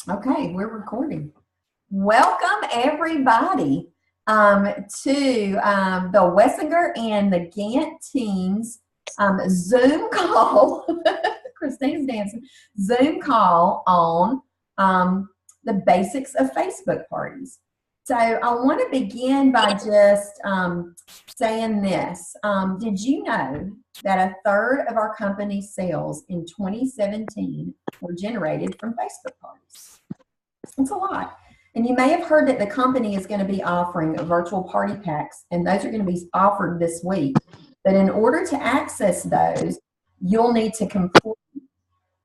Okay, we're recording. Welcome, everybody, to the Wessinger and the Gant teams Zoom call. Christine's dancing. Zoom call on the basics of Facebook parties. So I want to begin by just saying this. Did you know that a third of our company's sales in 2017 were generated from Facebook parties? It's a lot. And you may have heard that the company is going to be offering virtual party packs, and those are going to be offered this week. But in order to access those, you'll need to complete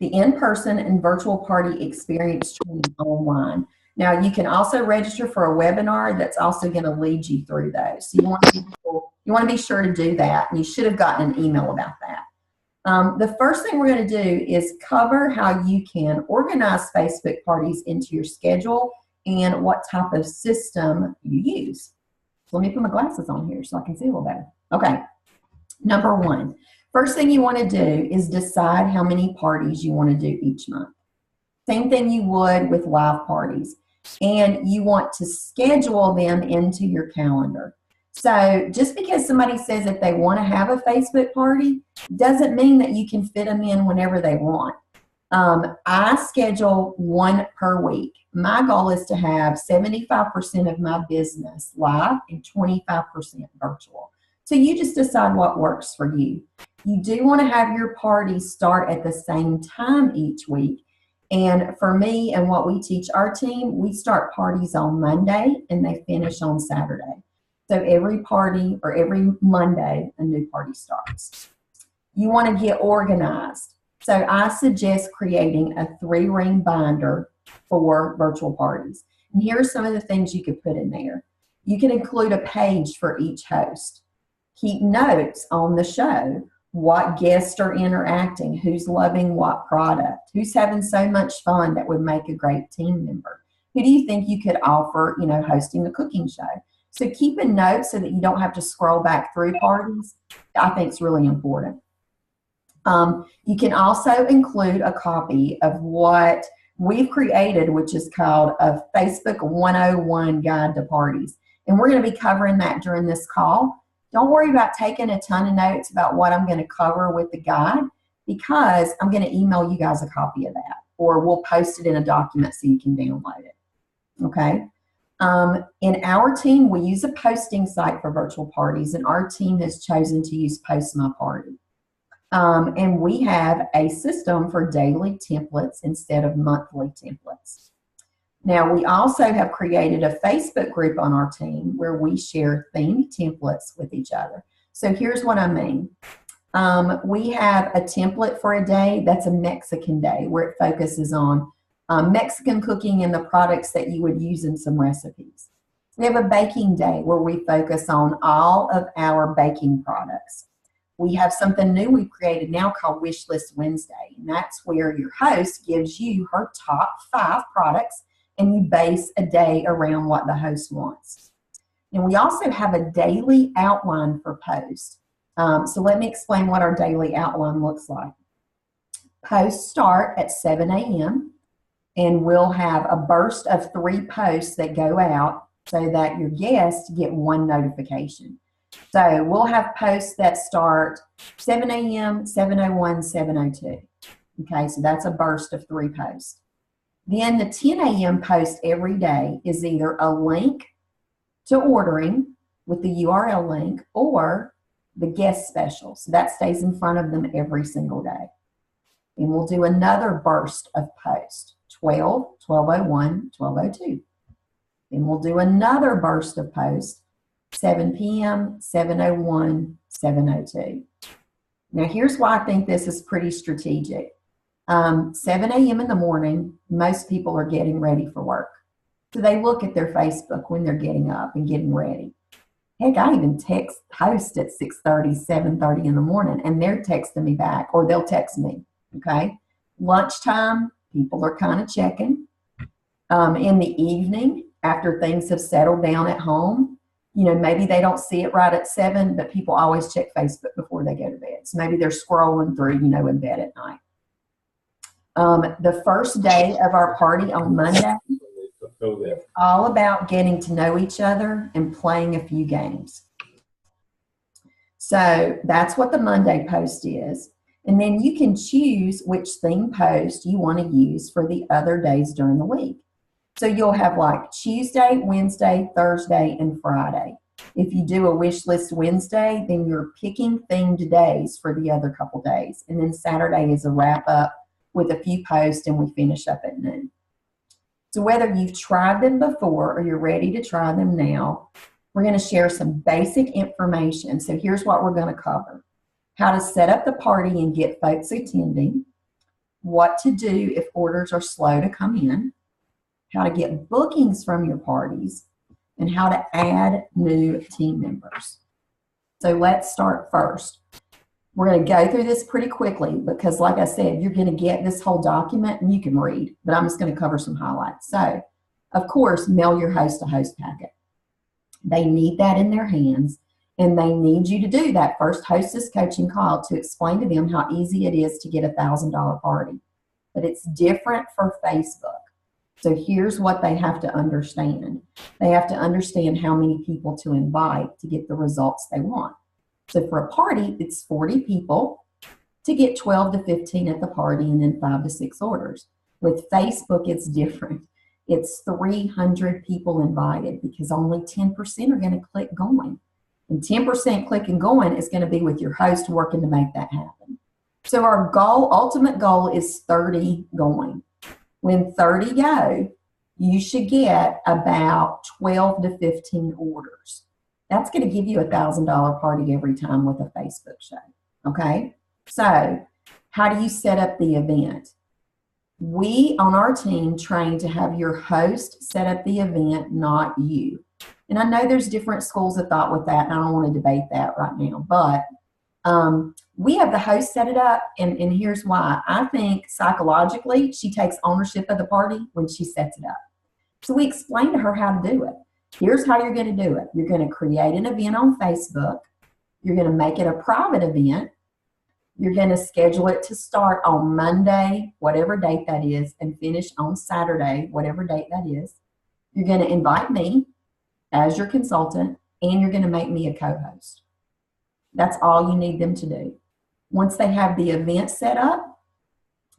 the in-person and virtual party experience training online. Now, you can also register for a webinar that's also going to lead you through those. So you want to be sure to do that, and you should have gotten an email about that. The first thing we're going to do is cover how you can organize Facebook parties into your schedule and what type of system you use. So let me put my glasses on here so I can see a little better. Okay, number one. First thing you want to do is decide how many parties you want to do each month. Same thing you would with live parties. And you want to schedule them into your calendar. So just because somebody says that they want to have a Facebook party doesn't mean that you can fit them in whenever they want. I schedule one per week. My goal is to have 75% of my business live and 25% virtual. So you just decide what works for you. You do want to have your parties start at the same time each week. And for me and what we teach our team, we start parties on Monday and they finish on Saturday. So every party or every Monday, a new party starts. You want to get organized. So I suggest creating a 3-ring binder for virtual parties. And here are some of the things you could put in there. You can include a page for each host. Keep notes on the show. What guests are interacting, who's loving what product, who's having so much fun that would make a great team member. Who do you think you could offer, hosting a cooking show? So keep a note so that you don't have to scroll back through parties. I think it's really important. You can also include a copy of what we've created, which is called a Facebook 101 Guide to Parties. And we're going to be covering that during this call. Don't worry about taking a ton of notes about what I'm going to cover with the guide, because I'm going to email you guys a copy of that, or we'll post it in a document so you can download it. Okay. In our team, we use a posting site for virtual parties, and our team has chosen to use Post My Party. And we have a system for daily templates instead of monthly templates. Now, we also have created a Facebook group on our team where we share themed templates with each other. So here's what I mean. We have a template for a day that's a Mexican day, where it focuses on Mexican cooking and the products that you would use in some recipes. We have a baking day where we focus on all of our baking products. We have something new we've created now called Wish List Wednesday, and that's where your host gives you her top 5 products, and you base a day around what the host wants. And we also have a daily outline for posts. So let me explain what our daily outline looks like. Posts start at 7 a.m. and we'll have a burst of 3 posts that go out so that your guests get one notification. So we'll have posts that start 7 a.m., 7:01, 7:02. Okay, so that's a burst of 3 posts. Then the 10 a.m. post every day is either a link to ordering with the URL link or the guest special. So that stays in front of them every single day. And we'll do another burst of post, 12, 12:01, 12:02. Then we'll do another burst of post, 7 p.m., 7:01, 7:02. Now here's why I think this is pretty strategic. 7 a.m. in the morning, most people are getting ready for work. So they look at their Facebook when they're getting up and getting ready. Heck, I even text host at 6:30, 7:30 in the morning, and they're texting me back, or they'll text me, okay? Lunchtime, people are kind of checking. In the evening, after things have settled down at home, maybe they don't see it right at 7, but people always check Facebook before they go to bed. So maybe they're scrolling through, in bed at night. The first day of our party on Monday, all about getting to know each other and playing a few games. So that's what the Monday post is. And then you can choose which theme post you want to use for the other days during the week. So you'll have like Tuesday, Wednesday, Thursday, and Friday. If you do a wish list Wednesday, then you're picking themed days for the other couple days. And then Saturday is a wrap up with a few posts, and we finish up at noon. So whether you've tried them before or you're ready to try them now, we're going to share some basic information. So here's what we're going to cover: how to set up the party and get folks attending, what to do if orders are slow to come in, how to get bookings from your parties, and how to add new team members. So let's start first. We're going to go through this pretty quickly because, like I said, you're going to get this whole document and you can read, but I'm just going to cover some highlights. So, of course, mail your host a host packet. They need that in their hands, and they need you to do that first hostess coaching call to explain to them how easy it is to get a $1,000 party. But it's different for Facebook. So here's what they have to understand. They have to understand how many people to invite to get the results they want. So for a party, it's 40 people to get 12 to 15 at the party and then 5 to 6 orders. With Facebook, it's different. It's 300 people invited because only 10% are going to click going. And 10% click and going is going to be with your host working to make that happen. So our goal, ultimate goal, is 30 going. When 30 go, you should get about 12 to 15 orders. That's going to give you a $1,000 party every time with a Facebook show. Okay? So how do you set up the event? We on our team train to have your host set up the event, not you. And I know there's different schools of thought with that, and I don't want to debate that right now, but we have the host set it up, and here's why. I think psychologically she takes ownership of the party when she sets it up. So we explain to her how to do it. Here's how you're going to do it. You're going to create an event on Facebook. You're going to make it a private event. You're going to schedule it to start on Monday, whatever date that is, and finish on Saturday, whatever date that is. You're going to invite me as your consultant, and you're going to make me a co-host. That's all you need them to do. Once they have the event set up,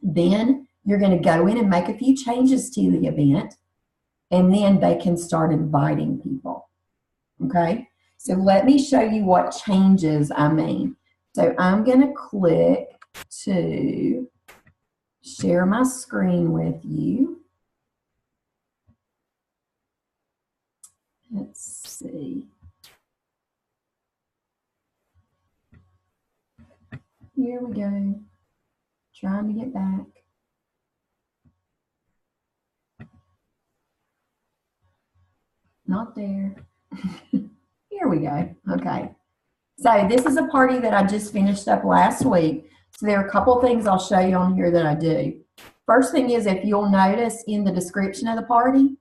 then you're going to go in and make a few changes to the event, and then they can start inviting people. Okay? So let me show you what changes I mean. So I'm going to click to share my screen with you. Let's see. Here we go. Trying to get back. Not there. Here we go. Okay. So this is a party that I just finished up last week. So there are a couple things I'll show you on here that I do. First thing is, if you'll notice in the description of the party,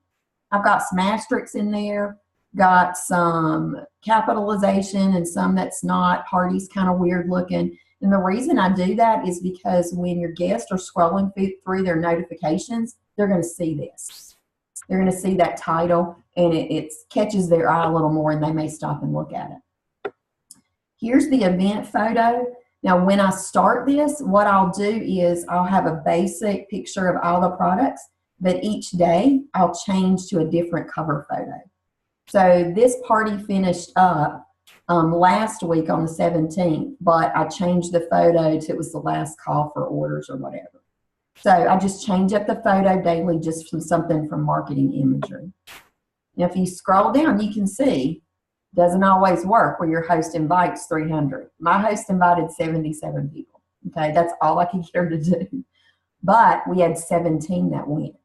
I've got some asterisks in there, got some capitalization and some that's not. Party's kind of weird looking. And the reason I do that is because when your guests are scrolling through their notifications, they're going to see this. They're going to see that title, and it catches their eye a little more, and they may stop and look at it. Here's the event photo. Now, when I start this, what I'll do is I'll have a basic picture of all the products, but each day I'll change to a different cover photo. So this party finished up last week on the 17th, but I changed the photo to it was the last call for orders or whatever. So I just change up the photo daily just from something from marketing imagery. Now, if you scroll down, you can see doesn't always work where your host invites 300. My host invited 77 people. Okay, that's all I could get her to do. But we had 17 that went.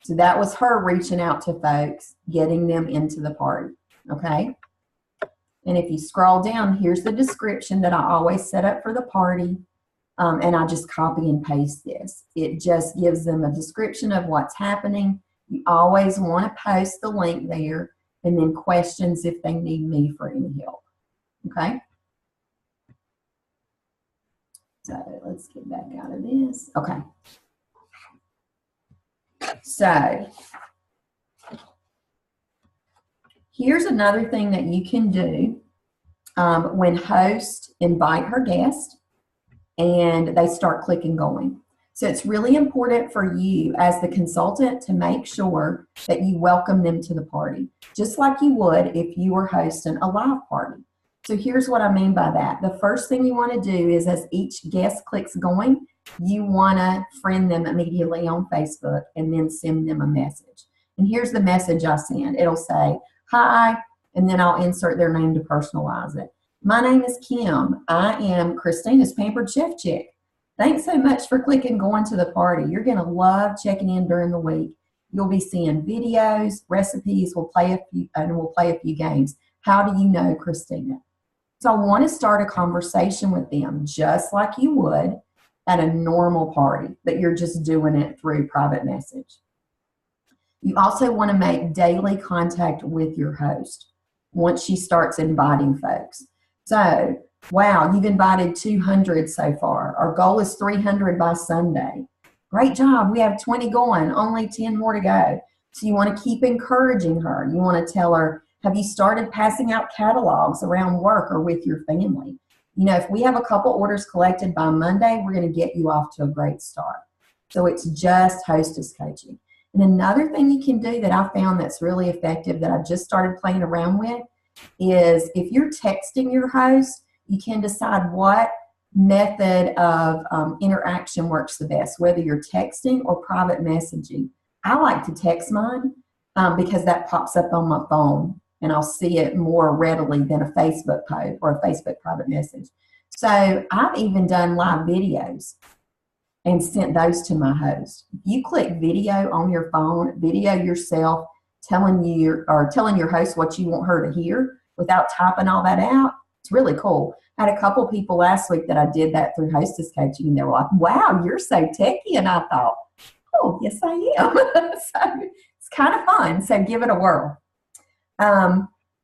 So that was her reaching out to folks, getting them into the party. Okay. And if you scroll down, here's the description that I always set up for the party. And I just copy and paste this. It just gives them a description of what's happening. You always want to post the link there, and then questions if they need me for any help. Okay? So let's get back out of this. Okay. So here's another thing that you can do when hosts invite her guest and they start clicking going. So it's really important for you as the consultant to make sure that you welcome them to the party, just like you would if you were hosting a live party. So here's what I mean by that. The first thing you want to do is as each guest clicks going, you want to friend them immediately on Facebook and then send them a message. And here's the message I send. It'll say, hi, and then I'll insert their name to personalize it. My name is Kim. I am Christina's Pampered Chef Chick. Thanks so much for clicking going to the party. You're going to love checking in during the week. You'll be seeing videos, recipes, we'll play a few games. How do you know Christina? So I want to start a conversation with them just like you would at a normal party, but you're just doing it through private message. You also want to make daily contact with your host once she starts inviting folks. So, wow, you've invited 200 so far. Our goal is 300 by Sunday. Great job. We have 20 going, only 10 more to go. So you want to keep encouraging her. You want to tell her, have you started passing out catalogs around work or with your family? You know, if we have a couple orders collected by Monday, we're going to get you off to a great start. So it's just hostess coaching. And another thing you can do that I found that's really effective that I just started playing around with is if you're texting your host, you can decide what method of interaction works the best, whether you're texting or private messaging. I like to text mine because that pops up on my phone and I'll see it more readily than a Facebook post or a Facebook private message. So I've even done live videos and sent those to my host. If you click video on your phone, video yourself telling your host what you want her to hear without typing all that out, it's really cool. I had a couple people last week that I did that through hostess coaching, and they were like, wow, you're so techie. And I thought, oh, yes, I am. So it's kind of fun. So give it a whirl.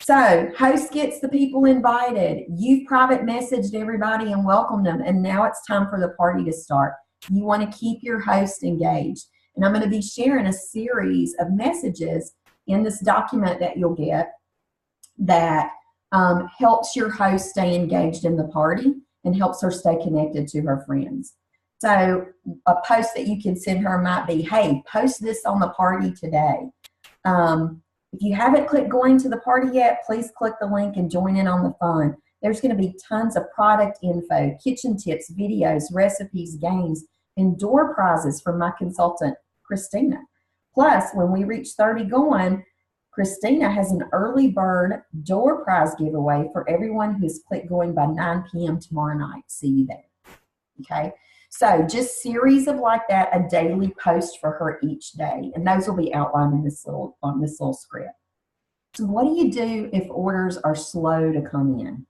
So host gets the people invited. You've private messaged everybody and welcomed them. And now it's time for the party to start. You want to keep your host engaged. And I'm going to be sharing a series of messages in this document that you'll get that helps your host stay engaged in the party and helps her stay connected to her friends. So a post that you can send her might be, hey, post this on the party today. If you haven't clicked going to the party yet, please click the link and join in on the fun. There's going to be tons of product info, kitchen tips, videos, recipes, games, and door prizes from my consultant, Christina. Plus, when we reach 30 going, Christina has an early bird door prize giveaway for everyone who's clicked going by 9 p.m. tomorrow night. See you there. Okay? So just series of like that, a daily post for her each day. And those will be outlined in this little script. So what do you do if orders are slow to come in?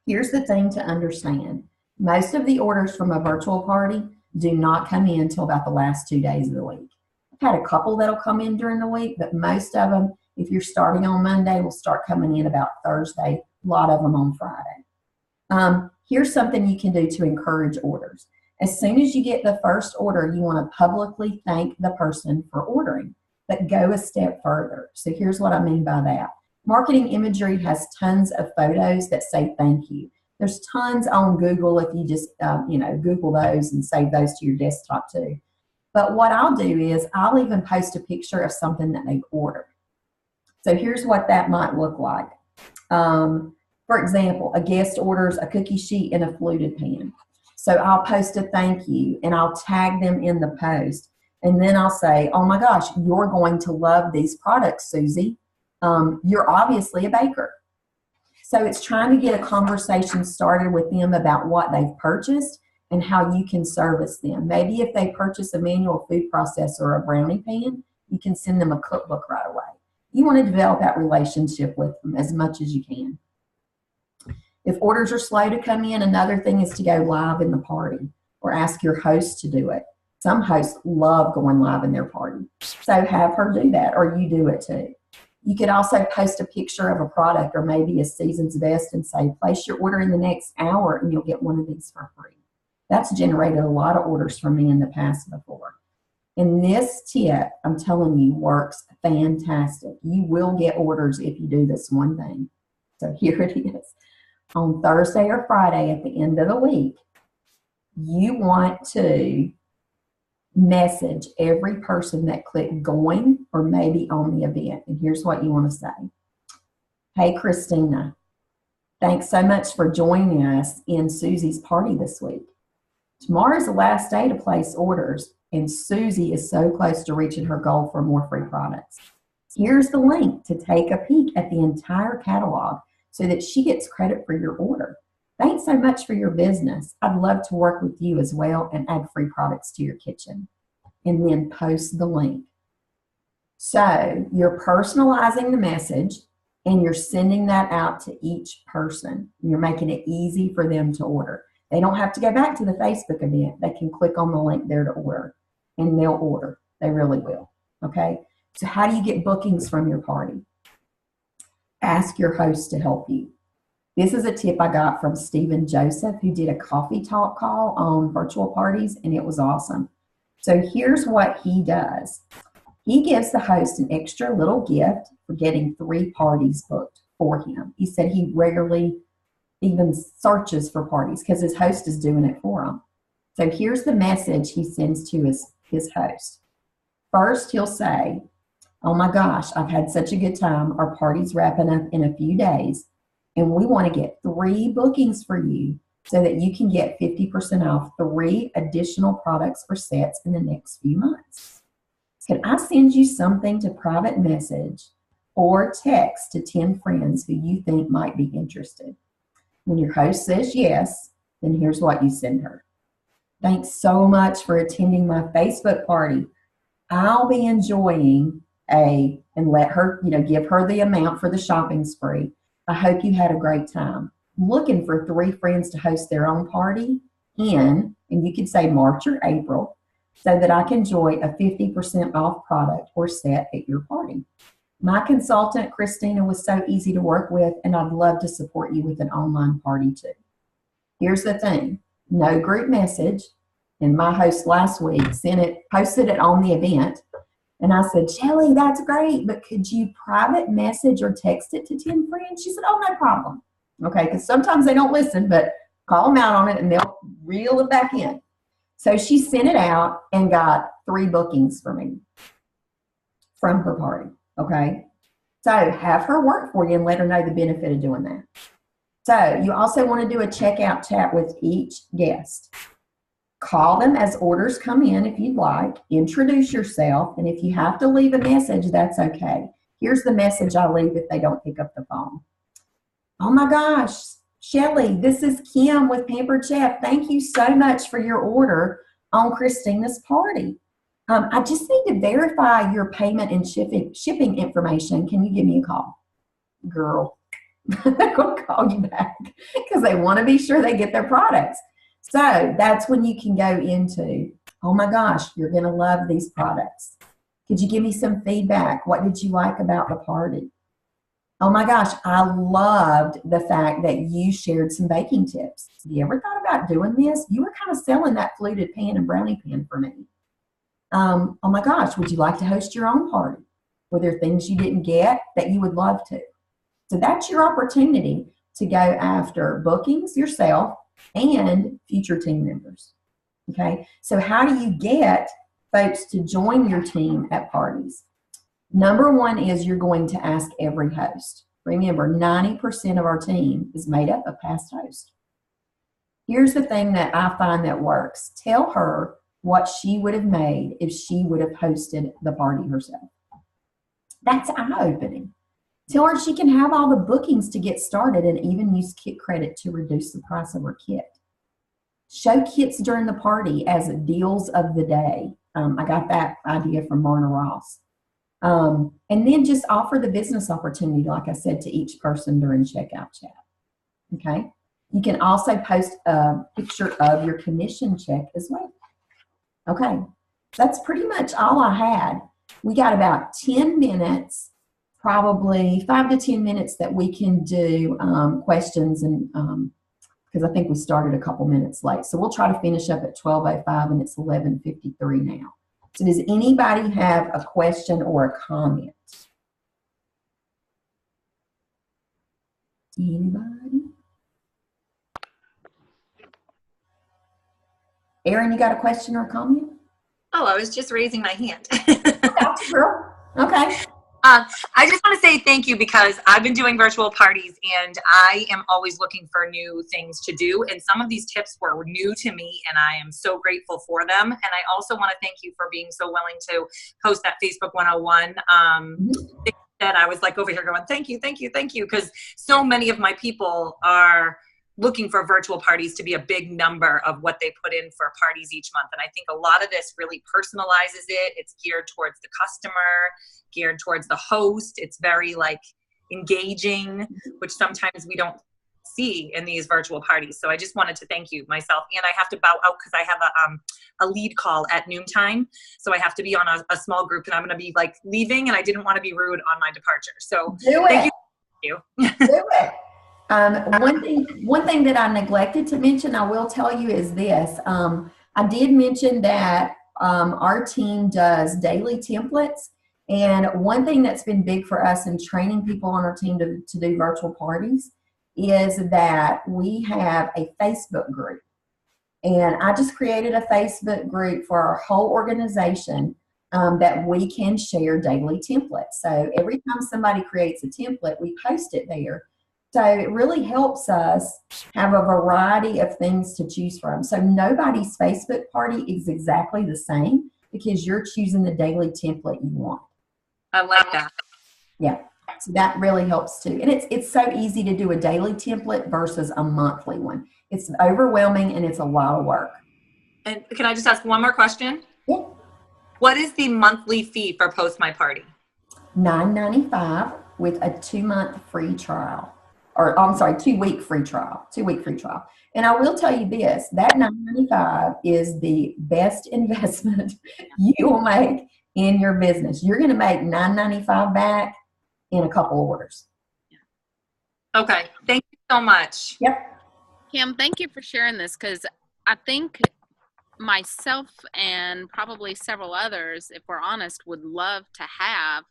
Here's the thing to understand. Most of the orders from a virtual party do not come in until about the last 2 days of the week. I've had a couple that'll come in during the week, but most of them, if you're starting on Monday, will start coming in about Thursday, a lot of them on Friday. Here's something you can do to encourage orders. As soon as you get the first order, you want to publicly thank the person for ordering, but go a step further. So here's what I mean by that. Marketing imagery has tons of photos that say thank you. There's tons on Google if you just Google those and save those to your desktop too. But what I'll do is I'll even post a picture of something that they've ordered. So here's what that might look like. For example, a guest orders a cookie sheet and a fluted pan. So I'll post a thank you and I'll tag them in the post. And then I'll say, oh my gosh, you're going to love these products, Susie. You're obviously a baker. So it's trying to get a conversation started with them about what they've purchased and how you can service them. Maybe if they purchase a manual food processor or a brownie pan, you can send them a cookbook right away. You want to develop that relationship with them as much as you can. If orders are slow to come in, another thing is to go live in the party or ask your host to do it. Some hosts love going live in their party. So have her do that or you do it too. You could also post a picture of a product or maybe a season's best and say, place your order in the next hour and you'll get one of these for free. That's generated a lot of orders for me in the past before. And this tip, I'm telling you, works fantastic. You will get orders if you do this one thing. So here it is. On Thursday or Friday at the end of the week, you want to message every person that clicked going or maybe on the event. And here's what you want to say. Hey, Christina, thanks so much for joining us in Susie's party this week. Tomorrow is the last day to place orders, and Susie is so close to reaching her goal for more free products. Here's the link to take a peek at the entire catalog so that she gets credit for your order. Thanks so much for your business. I'd love to work with you as well and add free products to your kitchen. And then post the link. So you're personalizing the message and you're sending that out to each person. You're making it easy for them to order. They don't have to go back to the Facebook event. They can click on the link there to order, and they'll order. They really will. Okay? So how do you get bookings from your party? Ask your host to help you. This is a tip I got from Stephen Joseph, who did a coffee talk call on virtual parties, and it was awesome. So here's what he does. He gives the host an extra little gift for getting 3 parties booked for him. He said he rarely even searches for parties because his host is doing it for him. So here's the message he sends to his host. First, he'll say, oh my gosh, I've had such a good time. Our party's wrapping up in a few days, and we want to get 3 bookings for you so that you can get 50% off 3 additional products or sets in the next few months. Can I send you something to private message or text to 10 friends who you think might be interested? When your host says yes, then here's what you send her. Thanks so much for attending my Facebook party. I'll be enjoying and let her, give her the amount for the shopping spree. I hope you had a great time. I'm looking for 3 friends to host their own party in, and you could say March or April, so that I can enjoy a 50% off product or set at your party. My consultant, Christina, was so easy to work with, and I'd love to support you with an online party too. Here's the thing, no group message, and my host last week posted it on the event, and I said, Shelly, that's great, but could you private message or text it to 10 friends? She said, oh, no problem. Okay, because sometimes they don't listen, but call them out on it, and they'll reel it back in. So she sent it out and got 3 bookings for me from her party. Okay, so have her work for you and let her know the benefit of doing that. So you also want to do a checkout chat with each guest. Call them as orders come in if you'd like. Introduce yourself, and if you have to leave a message, that's okay. Here's the message I leave if they don't pick up the phone. Oh my gosh, Shelly, this is Kim with Pampered Chef. Thank you so much for your order on Christina's party. I just need to verify your payment and shipping information. Can you give me a call? Girl, they're going to call you back because they want to be sure they get their products. So that's when you can go into, oh my gosh, you're going to love these products. Could you give me some feedback? What did you like about the party? Oh my gosh, I loved the fact that you shared some baking tips. Have you ever thought about doing this? You were kind of selling that fluted pan and brownie pan for me. Oh my gosh, would you like to host your own party? Were there things you didn't get that you would love to? So that's your opportunity to go after bookings yourself and future team members. Okay, so how do you get folks to join your team at parties? Number 1 is you're going to ask every host. Remember, 90% of our team is made up of past hosts. Here's the thing that I find that works. Tell her what she would have made if she would have hosted the party herself. That's eye-opening. Tell her she can have all the bookings to get started and even use kit credit to reduce the price of her kit. Show kits during the party as deals of the day. I got that idea from Marna Ross. And then just offer the business opportunity, like I said, to each person during checkout chat. Okay? You can also post a picture of your commission check as well. Okay, that's pretty much all I had. We got about 10 minutes, probably 5 to 10 minutes that we can do questions, and because I think we started a couple minutes late. So we'll try to finish up at 12:05, and it's 11:53 now. So does anybody have a question or a comment? Anybody? Erin, you got a question or a comment? Oh, I was just raising my hand. Okay, girl. Okay. I just want to say thank you because I've been doing virtual parties and I am always looking for new things to do. And some of these tips were new to me and I am so grateful for them. And I also want to thank you for being so willing to post that Facebook 101. That I was like over here going, thank you, thank you, thank you. Because so many of my people are looking for virtual parties to be a big number of what they put in for parties each month. And I think a lot of this really personalizes it. It's geared towards the customer, geared towards the host. It's very like engaging, which sometimes we don't see in these virtual parties. So I just wanted to thank you myself. And I have to bow out because I have a lead call at noontime. So I have to be on a small group and I'm going to be like leaving and I didn't want to be rude on my departure. So thank you. Do it. One thing that I neglected to mention, I will tell you is this. I did mention that our team does daily templates. And one thing that's been big for us in training people on our team to do virtual parties is that we have a Facebook group. And I just created a Facebook group for our whole organization that we can share daily templates. So every time somebody creates a template, we post it there. So it really helps us have a variety of things to choose from. So nobody's Facebook party is exactly the same because you're choosing the daily template you want. I like that. Yeah, so that really helps too. And it's so easy to do a daily template versus a monthly one. It's overwhelming and it's a lot of work. And can I just ask one more question? Yeah. What is the monthly fee for Post My Party? $9.95 with a 2-month free trial. Or I'm sorry, 2-week free trial. 2-week free trial. And I will tell you this, that $9.95 is the best investment you will make in your business. You're going to make $9.95 back in a couple of orders. Okay. Thank you so much. Yep. Kim, thank you for sharing this because I think myself and probably several others, if we're honest, would love to have,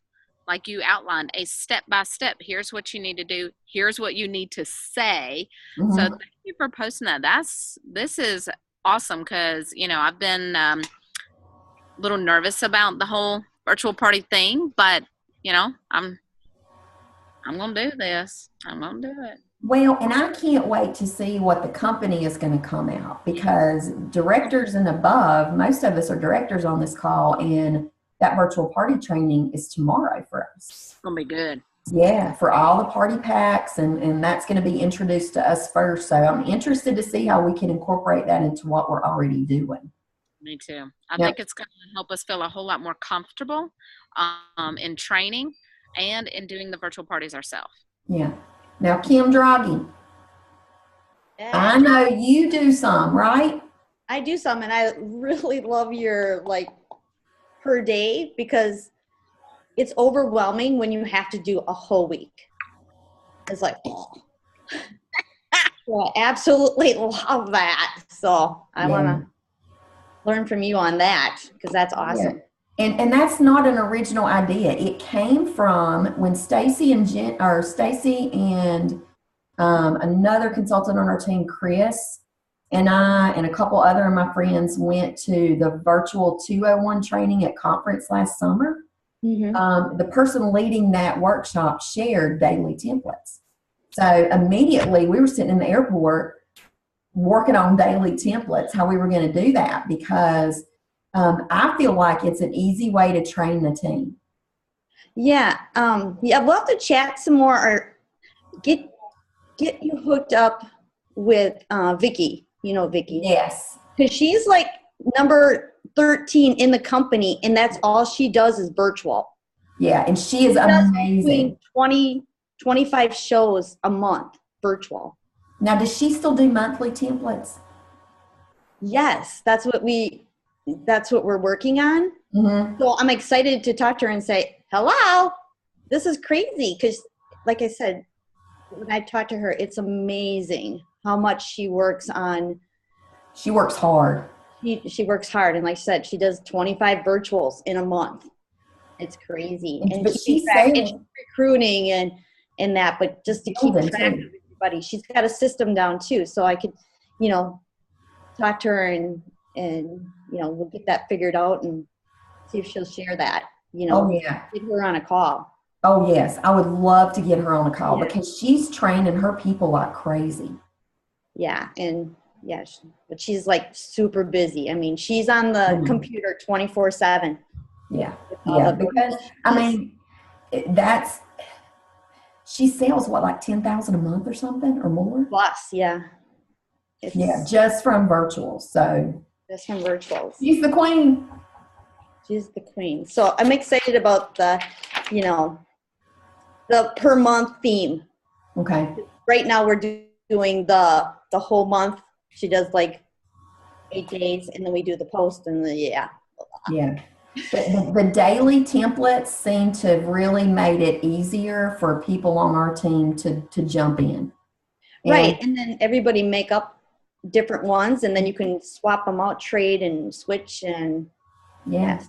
like you outlined, a step-by-step. Here's what you need to do. Here's what you need to say. Mm-hmm. So thank you for posting that. This is awesome because, you know, I've been a little nervous about the whole virtual party thing, but, you know, I'm going to do this. I'm going to do it. Well, and I can't wait to see what the company is going to come out because directors and above, most of us are directors on this call, and that virtual party training is tomorrow for us. It's going to be good. Yeah, for all the party packs, and that's going to be introduced to us first. So I'm interested to see how we can incorporate that into what we're already doing. Me too. I think it's going to help us feel a whole lot more comfortable in training and in doing the virtual parties ourselves. Yeah. Now, Kim Draghi, I know you do some, right? I do some, and I really love your per day because it's overwhelming when you have to do a whole week. It's like, oh. So I absolutely love that. So I want to learn from you on that because that's awesome. Yeah. And that's not an original idea. It came from when Stacy and another consultant on our team, Chris, and I and a couple other of my friends went to the virtual 201 training at conference last summer. Mm-hmm. The person leading that workshop shared daily templates. So immediately we were sitting in the airport working on daily templates, how we were going to do that, because I feel like it's an easy way to train the team. Yeah. We'll have to chat some more or get you hooked up with Vicki. You know Vicki. Yes. Because she's like number 13 in the company, and that's all she does is virtual. Yeah, and she is amazing. 25 shows a month virtual. Now, does she still do monthly templates? Yes, that's what we're working on. Mm-hmm. So I'm excited to talk to her and say, hello, this is crazy. Because like I said, when I talk to her, it's amazing how much she works on. She works hard. she works hard, and like I said, she does 25 virtuals in a month. It's crazy. And But keeping she track, and says she's recruiting and that, but just to keep building, track too. of everybody, she's got a system down too. So I could, you know, talk to her and you know, we'll get that figured out and see if she'll share that. You know, Oh yeah. get her on a call. Oh yes. I would love to get her on a call Yeah. because she's training her people like crazy. Yeah, and yeah, but she's like super busy. I mean, she's on the Mhm. computer 24/7. Yeah. with all Yeah. the Because I mean, that's she sells what, like 10,000 a month or something or more? plus, yeah. It's Yeah, just from virtual. So just from virtuals. she's the queen. She's the queen. So I'm excited about the, you know, the per month theme. Okay. Right now we're doing the whole month. She does like 8 days, and then we do the post and the Yeah. The daily templates seem to have really made it easier for people on our team to jump in. And- right. And then everybody make up different ones, and then you can swap them out, trade and switch, and Yeah.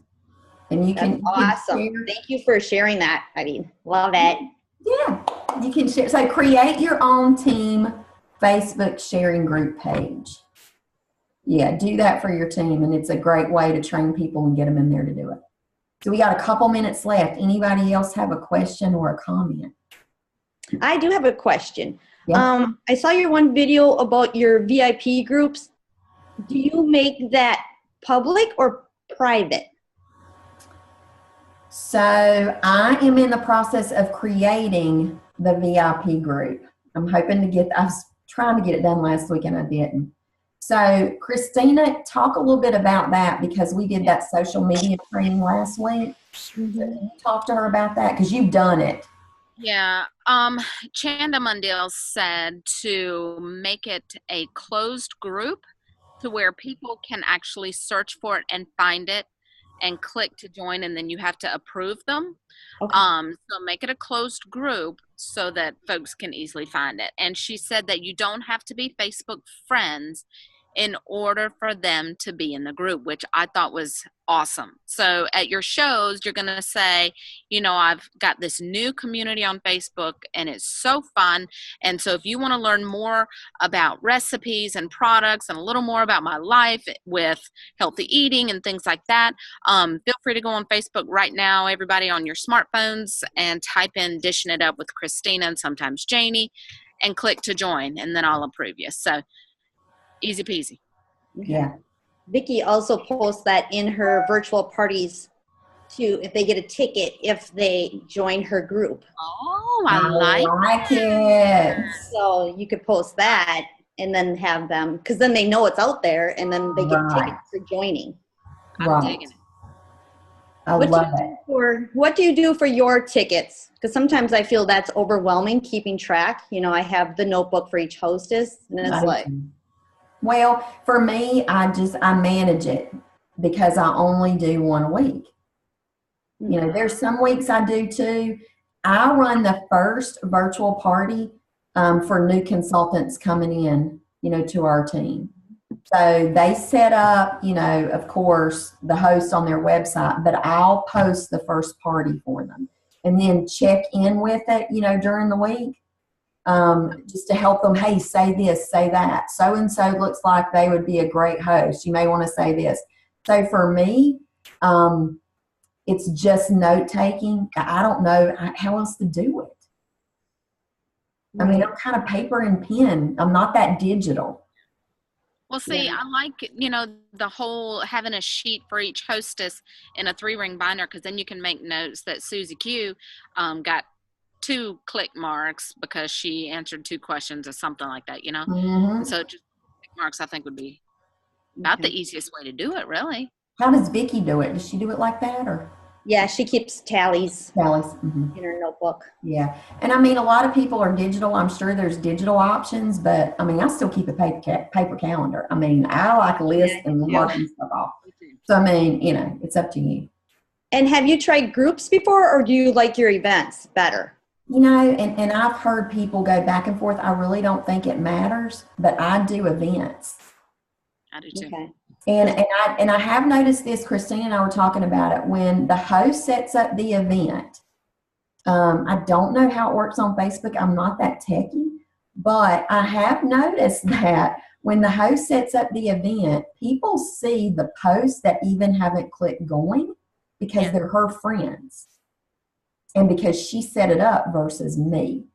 And you that's can awesome. share. Thank you for sharing that. I mean, love it. Yeah. You can share. So create your own team Facebook sharing group page. Yeah, do that for your team, and it's a great way to train people and get them in there to do it. So we got a couple minutes left. Anybody else have a question or a comment? I do have a question. Yeah. I saw your one video about your VIP groups. Do you make that public or private? So I am in the process of creating the VIP group. I was trying to get it done last week and I didn't. So Christina, talk a little bit about that because we did that social media training last week. So can you talk to her about that? Because you've done it. Yeah. Chanda Mundell said to make it a closed group to where people can actually search for it and find it and click to join, and then you have to approve them. Okay. So make it a closed group so that folks can easily find it. And she said that you don't have to be Facebook friends in order for them to be in the group, which I thought was awesome. So at your shows, you're going to say, you know, I've got this new community on Facebook and it's so fun. And so if you want to learn more about recipes and products and a little more about my life with healthy eating and things like that, feel free to go on Facebook right now, everybody on your smartphones, and type in Dishing It Up with Christina and sometimes Janie and click to join, and then I'll approve you. So easy peasy. Yeah. Vicki also posts that in her virtual parties too, if they get a ticket, if they join her group. Oh, I like it. So you could post that and then have them, because then they know it's out there and then they get Right. tickets for joining. I'm Right. digging it. I love it. What do you do for your tickets? Because sometimes I feel that's overwhelming keeping track. You know, I have the notebook for each hostess, and it's like, Well, for me, I manage it because I only do one a week. You know, there's some weeks I do two. I run the first virtual party for new consultants coming in, you know, to our team. So they set up, you know, of course, the host on their website, but I'll post the first party for them and then check in with it, you know, during the week. Just to help them, hey, say this, say that. So-and-so looks like they would be a great host. You may want to say this. So for me, it's just note-taking. I don't know how else to do it. I mean, I'm kind of paper and pen. I'm not that digital. Well, see, I like, you know, the whole having a sheet for each hostess in a 3-ring binder, because then you can make notes that Susie Q got 2 click marks because she answered 2 questions or something like that, you know? Mm-hmm. So just click marks, I think, would be about the easiest way to do it, really. How does Vicki do it? Does she do it like that or? Yeah, she keeps tallies Mm-hmm. in her notebook. Yeah. And I mean, a lot of people are digital. I'm sure there's digital options, but I mean, I still keep a paper calendar. I mean, I like a list and marking stuff off. So, I mean, you know, it's up to you. And have you tried groups before, or do you like your events better? You know, and I've heard people go back and forth. I really don't think it matters, but I do events. I do too. Okay. And I have noticed this. Christine and I were talking about it. When the host sets up the event, I don't know how it works on Facebook. I'm not that techie, but I have noticed that when the host sets up the event, people see the posts that even haven't clicked going because they're her friends and because she set it up versus me.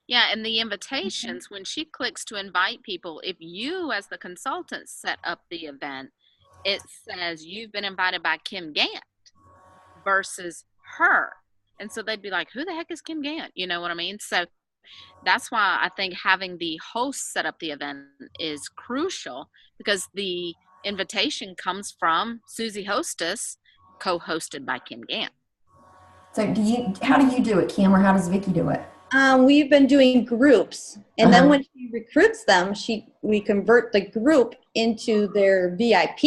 Yeah, and the invitations, when she clicks to invite people, if you as the consultant set up the event, it says you've been invited by Kim Gant versus her. And so they'd be like, who the heck is Kim Gant? You know what I mean? So that's why I think having the host set up the event is crucial, because the invitation comes from Susie Hostess, co-hosted by Kim Gant. So how do you do it, Kim, or how does Vicki do it? We've been doing groups, and then when she recruits them, we convert the group into their VIP.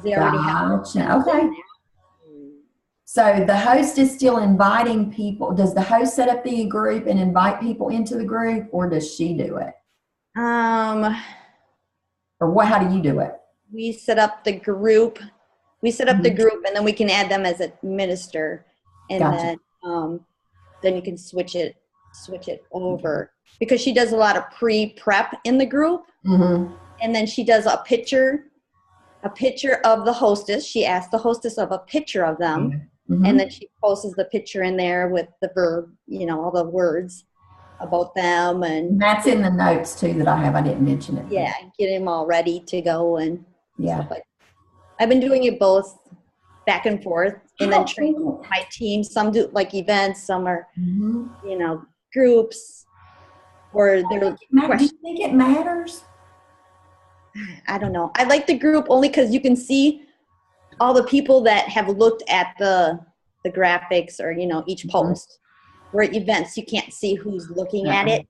They already have. Okay. So the host is still inviting people. Does the host set up the group and invite people into the group, or does she do it? Or what? How do you do it? We set up the group. The group, and then we can add them as a minister, and then you can switch it over, because she does a lot of pre-prep in the group, and then she does a picture of the hostess. She asks the hostess of a picture of them, and then she posts the picture in there with the verb, all the words about them, and that's in the notes too that I have. I didn't mention it. Yeah, get them all ready to go, and yeah, I've been doing it both back and forth, and then training my team. Some do like events, some are, groups, or they're. Do you think it matters? I don't know. I like the group only because you can see all the people that have looked at the graphics or, each post. Where events, you can't see who's looking at it.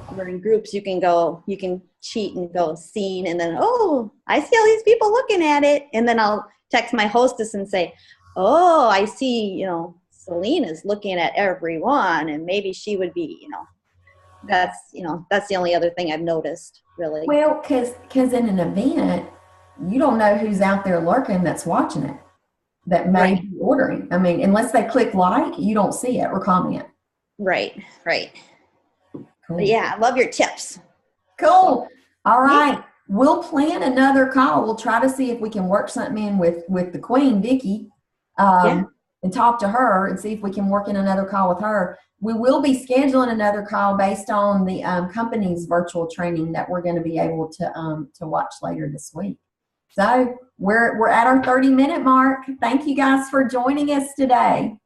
Where in groups, you can cheat and go seen, and then, oh, I see all these people looking at it. And then I'll text my hostess and say, oh, I see, Selena's looking at everyone, and maybe she would be, that's the only other thing I've noticed, really. Well, because in an event, you don't know who's out there lurking that's watching it, that may be ordering. I mean, unless they click like, you don't see it or comment. Right. Cool. But yeah, I love your tips. Cool. All right. We'll plan another call. We'll try to see if we can work something in with the Queen, Vicki, and talk to her and see if we can work in another call with her. We will be scheduling another call based on the company's virtual training that we're going to be able to watch later this week. So we're at our 30-minute mark. Thank you guys for joining us today.